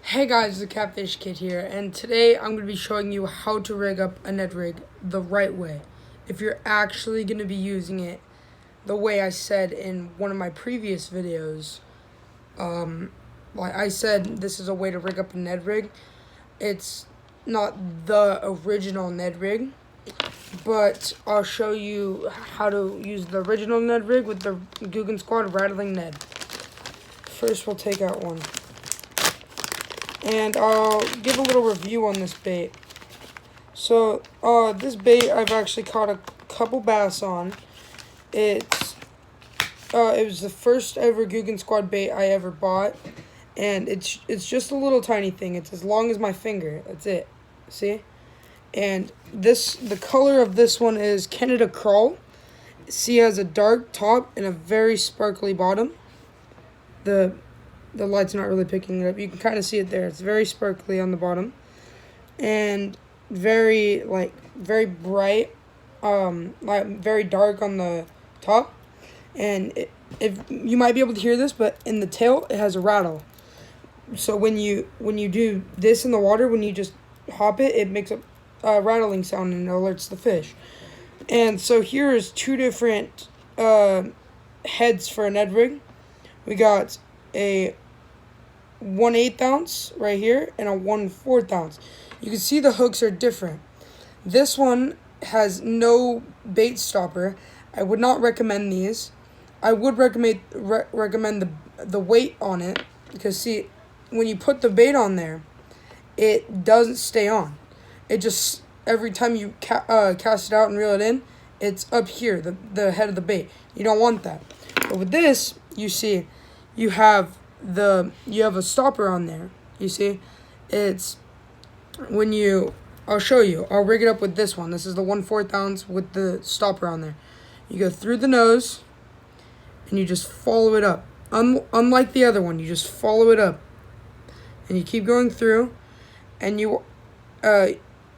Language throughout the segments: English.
Hey guys, the Catfish Kid here, and today I'm going to be showing you how to rig up a Ned Rig the right way. If you're actually going to be using it the way I said in one of my previous videos, like I said, this is a way to rig up a Ned Rig. It's not the original Ned Rig, but I'll show you how to use the original Ned Rig with the Guggen Squad Rattling Ned. First, we'll take out one. And I'll give a little review on this bait. So, this bait I've actually caught a couple bass on. It was the first ever Guggen Squad bait I ever bought. And it's just a little tiny thing. It's as long as my finger. That's it. See? And the color of this one is Canada Crawl. See, it has a dark top and a very sparkly bottom. The light's not really picking it up. You can kind of see it there. It's very sparkly on the bottom. And very bright, very dark on the top. And if you might be able to hear this, but in the tail, it has a rattle. So when you do this in the water, when you just hop it, it makes a rattling sound and it alerts the fish. And so here's two different heads for a Ned Rig. We got a 1/8 ounce right here and a 1/4 ounce. You can see the hooks are different. This one has no bait stopper. I would not recommend these. I would recommend the weight on it, because see, when you put the bait on there, it doesn't stay on. It just, every time you cast it out and reel it in, it's up here, the head of the bait. You don't want that. But with this, you see, you have a stopper on there. You see, it's I'll show you. I'll rig it up with this one. This is the 1/4 ounce with the stopper on there. You go through the nose and you just follow it up. Unlike the other one, you just follow it up and you keep going through, and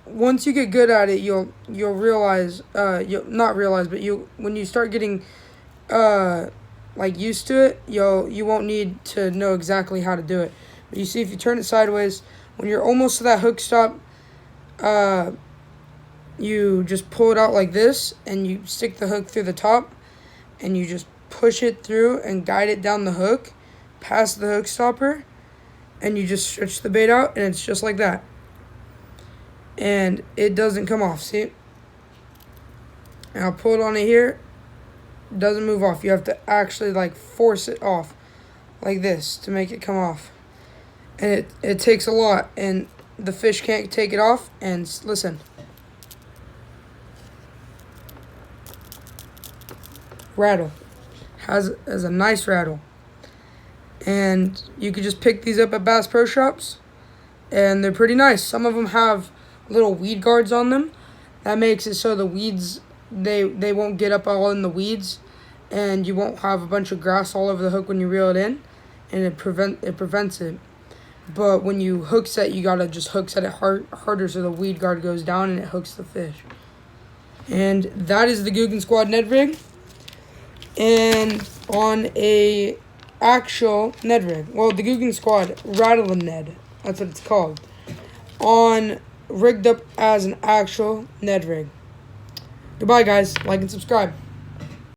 once you get good at it, you'll realize, when you start getting used to it, you won't need to know exactly how to do it. But you see, if you turn it sideways, when you're almost to that hook stop, you just pull it out like this, and you stick the hook through the top, and you just push it through and guide it down the hook, past the hook stopper, and you just stretch the bait out, and it's just like that. And it doesn't come off, see? And I'll pull it on it here. Doesn't move off. You have to actually force it off like this to make it come off, and it takes a lot, and the fish can't take it off. And listen, rattle has a nice rattle, and you could just pick these up at Bass Pro Shops, and they're pretty nice. Some of them have little weed guards on them. That makes it so the weeds, they won't get up all in the weeds, and you won't have a bunch of grass all over the hook when you reel it in, and it prevents it. But when you hook set, you gotta just hook set it harder so the weed guard goes down and it hooks the fish. And that is the Guggen Squad Ned Rig. And on a actual Ned Rig, well, the Guggen Squad Rattling Ned, that's what it's called, rigged up as an actual Ned Rig. Goodbye, guys. Like and subscribe.